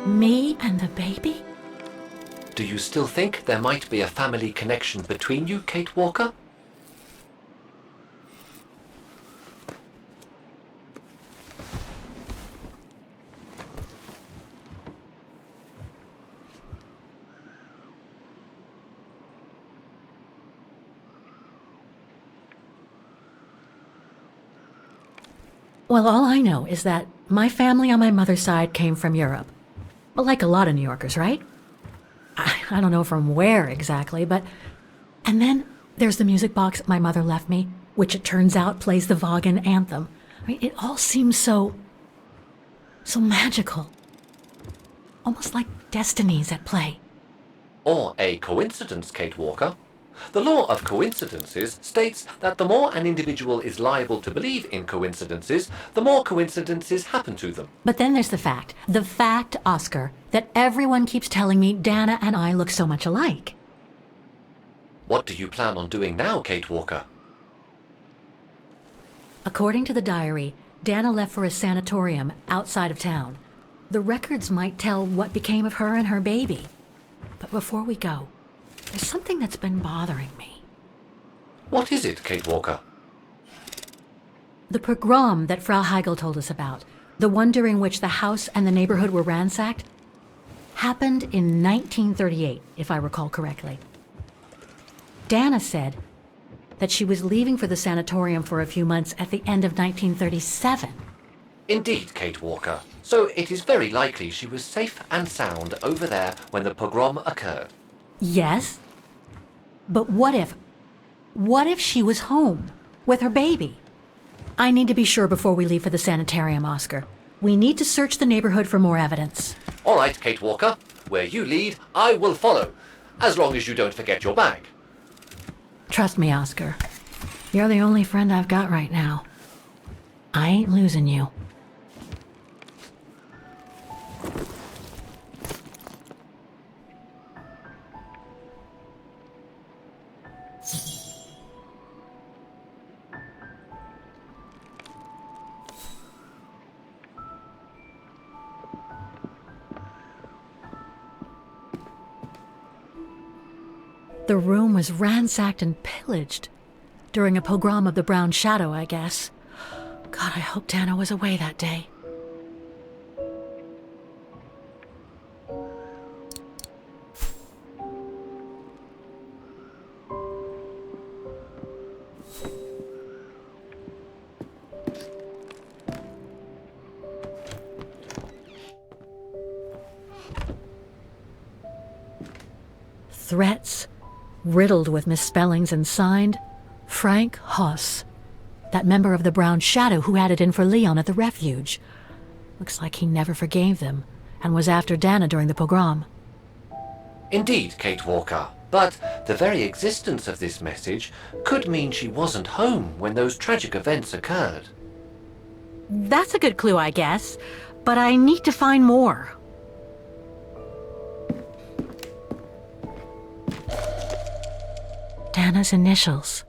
Me and the baby? Do you still think there might be a family connection between you, Kate Walker? Well, all I know is that my family on my mother's side came from Europe. Well, like a lot of New Yorkers, right? I don't know from where exactly, but... And then there's the music box my mother left me, which it turns out plays the Vaghen anthem. I mean, it all seems so magical. Almost like destinies at play. Or a coincidence, Kate Walker. The law of coincidences states that the more an individual is liable to believe in coincidences, the more coincidences happen to them. But then there's the fact, Oscar, that everyone keeps telling me Dana and I look so much alike. What do you plan on doing now, Kate Walker? According to the diary, Dana left for a sanatorium outside of town. The records might tell what became of her and her baby. But before we go, there's something that's been bothering me. What is it, Kate Walker? The pogrom that Frau Heigl told us about, the one during which the house and the neighborhood were ransacked, happened in 1938, if I recall correctly. Dana said that she was leaving for the sanatorium for a few months at the end of 1937. Indeed, Kate Walker. So it is very likely she was safe and sound over there when the pogrom occurred. Yes, but what if she was home with her baby? I need to be sure before we leave for the sanitarium, Oscar. We need to search the neighborhood for more evidence. All right, Kate Walker. Where you lead, I will follow. As long as you don't forget your bag. Trust me, Oscar. You're the only friend I've got right now. I ain't losing you. The room was ransacked and pillaged. During a pogrom of the Brown Shadow, I guess. God, I hope Dana was away that day. Threats, riddled with misspellings and signed, Frank Hoss, that member of the Brown Shadow who had it in for Leon at the refuge. Looks like he never forgave them and was after Dana during the pogrom. Indeed, Kate Walker. But the very existence of this message could mean she wasn't home when those tragic events occurred. That's a good clue, I guess, but I need to find more. Dana's initials.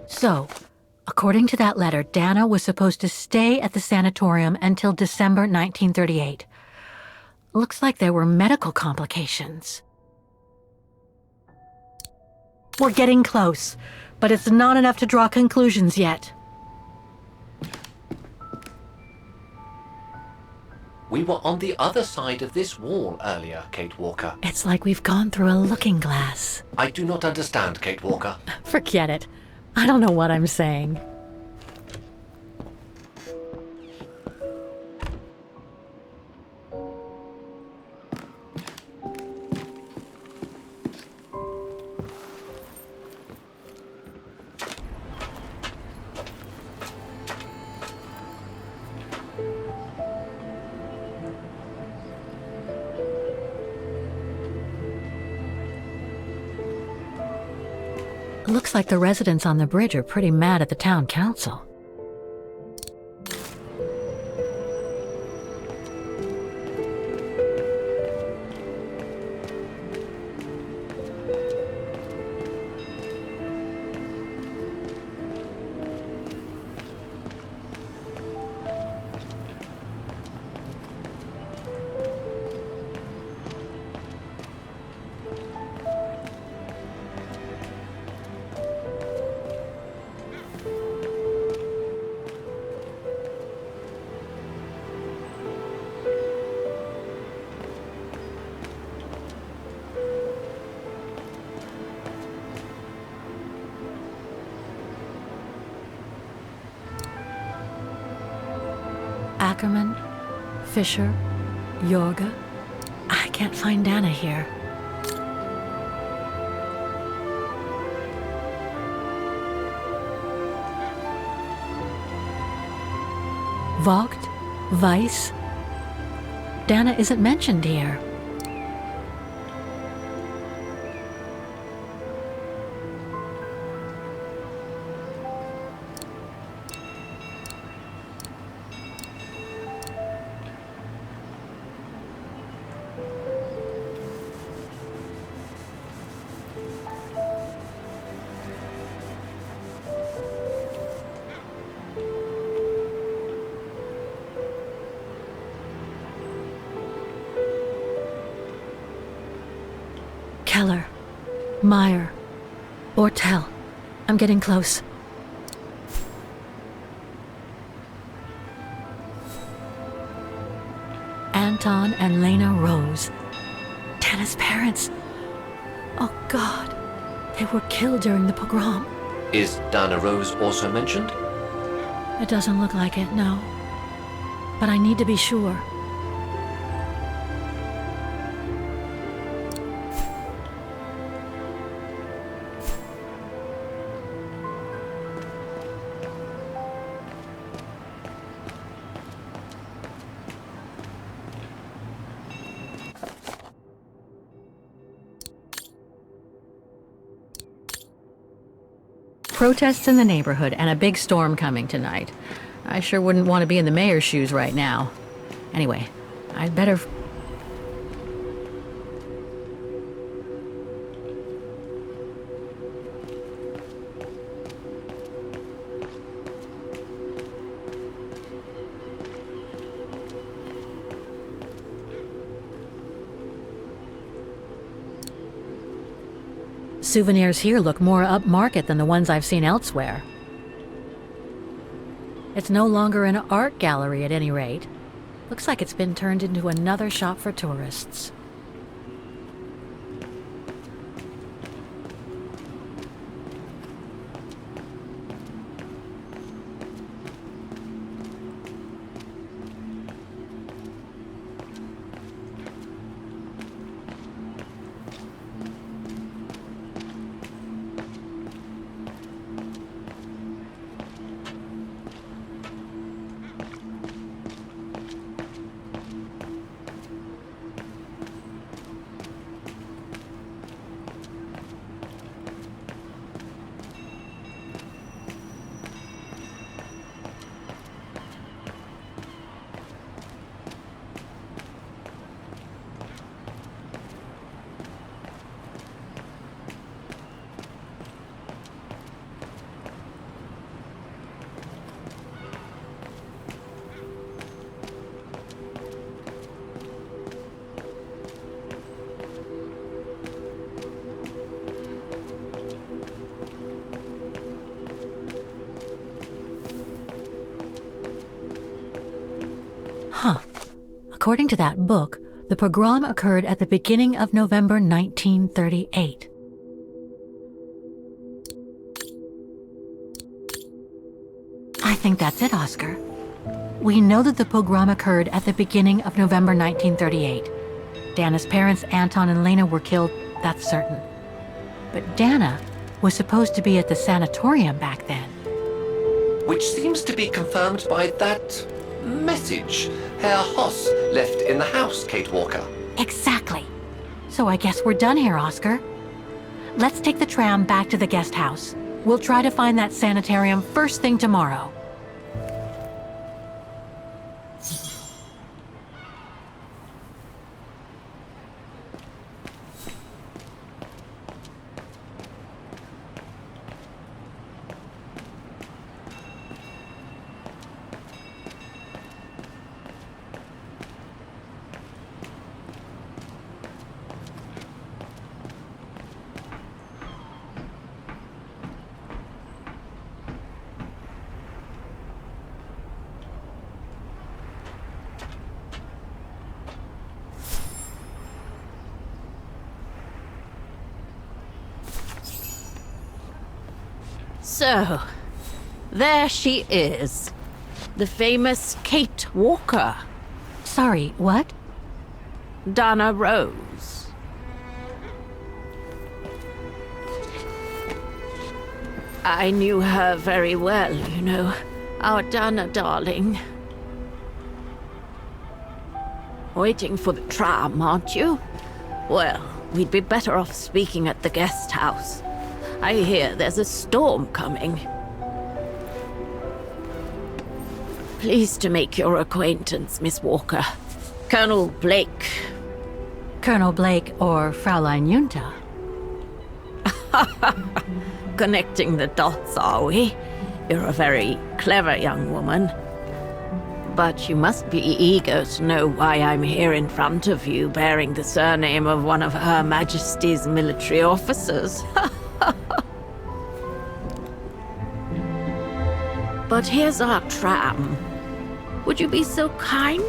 So, according to that letter, Dana was supposed to stay at the sanatorium until December 1938. Looks like there were medical complications. We're getting close, but it's not enough to draw conclusions yet. We were on the other side of this wall earlier, Kate Walker. It's like we've gone through a looking glass. I do not understand, Kate Walker. Forget it. I don't know what I'm saying. Looks like the residents on the bridge are pretty mad at the town council. Ackerman, Fisher, Jorga. I can't find Dana here. Vogt, Weiss. Dana isn't mentioned here. Keller, Meyer, Ortel. I'm getting close. Anton and Lena Rose. Dana's parents. Oh God, they were killed during the pogrom. Is Dana Rose also mentioned? It doesn't look like it, no. But I need to be sure. Protests in the neighborhood and a big storm coming tonight. I sure wouldn't want to be in the mayor's shoes right now. Anyway, I'd better... Souvenirs here look more upmarket than the ones I've seen elsewhere. It's no longer an art gallery at any rate. Looks like it's been turned into another shop for tourists. Huh. According to that book, the pogrom occurred at the beginning of November 1938. I think that's it, Oscar. We know that the pogrom occurred at the beginning of November 1938. Dana's parents, Anton and Lena, were killed, that's certain. But Dana was supposed to be at the sanatorium back then. Which seems to be confirmed by that message Herr Hoss left in the house, Kate Walker. Exactly. So I guess we're done here, Oscar. Let's take the tram back to the guest house. We'll try to find that sanitarium first thing tomorrow. So, there she is. The famous Kate Walker, Sorry, what? Dana Rose. I knew her very well, you know. Our Dana darling. Waiting for the tram, aren't you? Well, we'd be better off speaking at the guest house. I hear there's a storm coming. Pleased to make your acquaintance, Miss Walker. Colonel Blake. Colonel Blake or Fraulein Junta? Connecting the dots, are we? You're a very clever young woman. But you must be eager to know why I'm here in front of you, bearing the surname of one of Her Majesty's military officers. But here's our tram. Would you be so kind?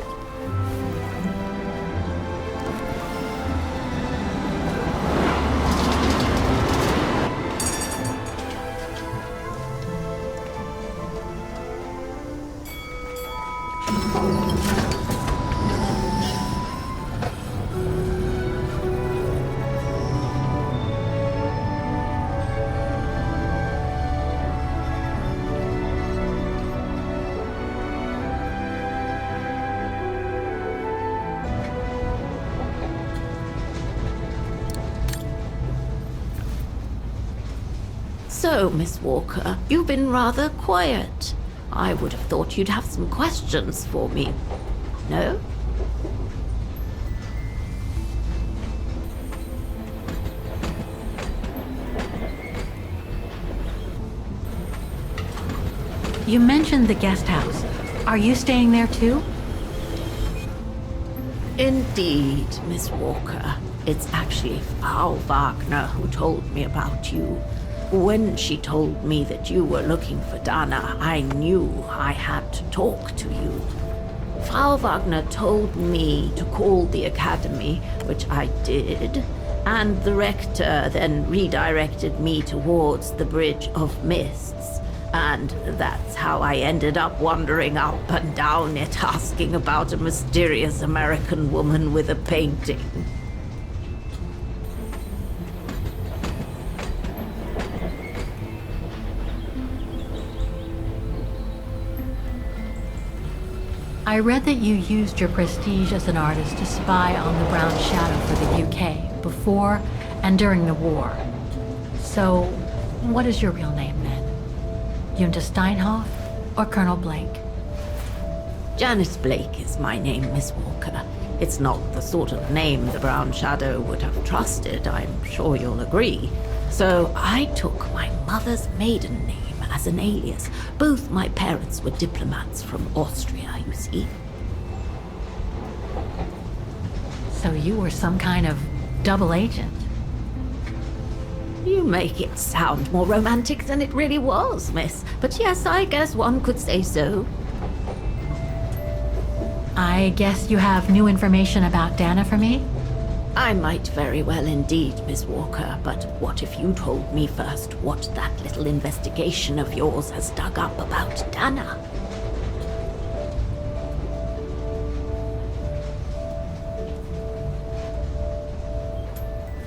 So, Miss Walker, you've been rather quiet. I would have thought you'd have some questions for me. No? You mentioned the guest house. Are you staying there too? Indeed, Miss Walker. It's actually Frau Wagner who told me about you. When she told me that you were looking for Dana, I knew I had to talk to you. Frau Wagner told me to call the academy, which I did, and the rector then redirected me towards the Bridge of Mists. And that's how I ended up wandering up and down it, asking about a mysterious American woman with a painting. I read that you used your prestige as an artist to spy on the Brown Shadow for the UK before and during the war. So, what is your real name then? Junta Steinhoff or Colonel Blake? Janice Blake is my name, Miss Walker. It's not the sort of name the Brown Shadow would have trusted, I'm sure you'll agree. So I took my mother's maiden name as an alias. Both my parents were diplomats from Austria, you see. So you were some kind of double agent. You make it sound more romantic than it really was, miss. But yes, I guess one could say so. I guess you have new information about Dana for me? I might very well indeed, Miss Walker, but what if you told me first what that little investigation of yours has dug up about Dana?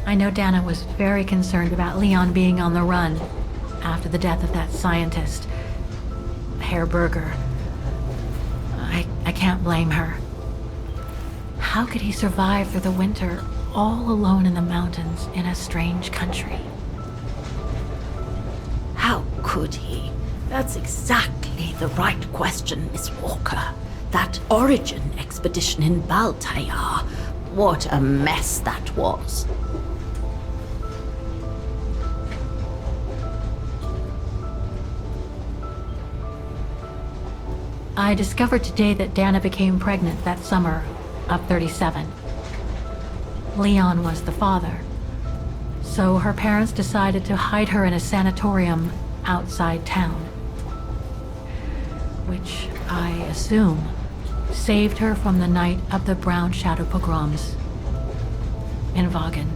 I know Dana was very concerned about Leon being on the run after the death of that scientist, Herr Berger. I can't blame her. How could he survive through the winter all alone in the mountains in a strange country? How could he? That's exactly the right question, Miss Walker. That origin expedition in Baltayar, what a mess that was. I discovered today that Dana became pregnant that summer of 37. Leon was the father. So her parents decided to hide her in a sanatorium outside town. Which, I assume, saved her from the night of the Brown Shadow pogroms in Vaghen.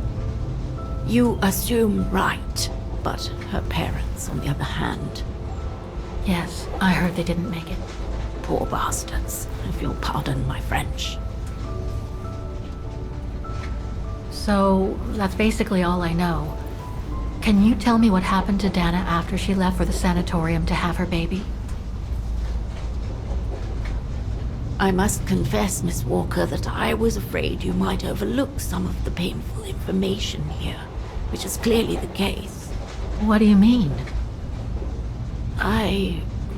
You assume right, but her parents, on the other hand. Yes, I heard they didn't make it. poor bastards, if you'll pardon my French. So, that's basically all I know. Can you tell me what happened to Dana after she left for the sanatorium to have her baby? I must confess, Miss Walker, that I was afraid you might overlook some of the painful information here, which is clearly the case. What do you mean?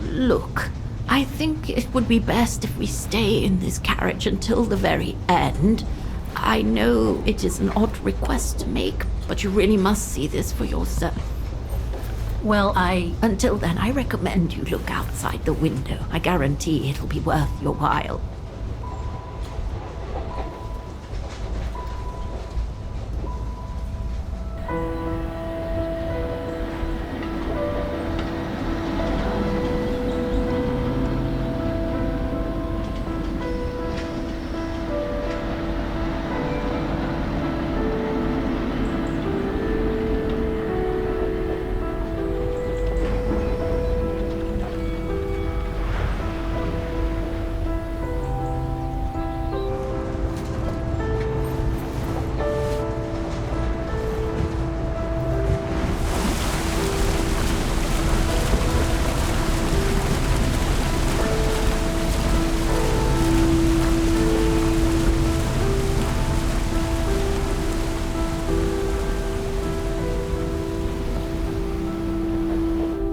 Look, I think it would be best if we stay in this carriage until the very end. I know it is an odd request to make, but you really must see this for yourself. Well, Until then, I recommend you look outside the window. I guarantee it'll be worth your while.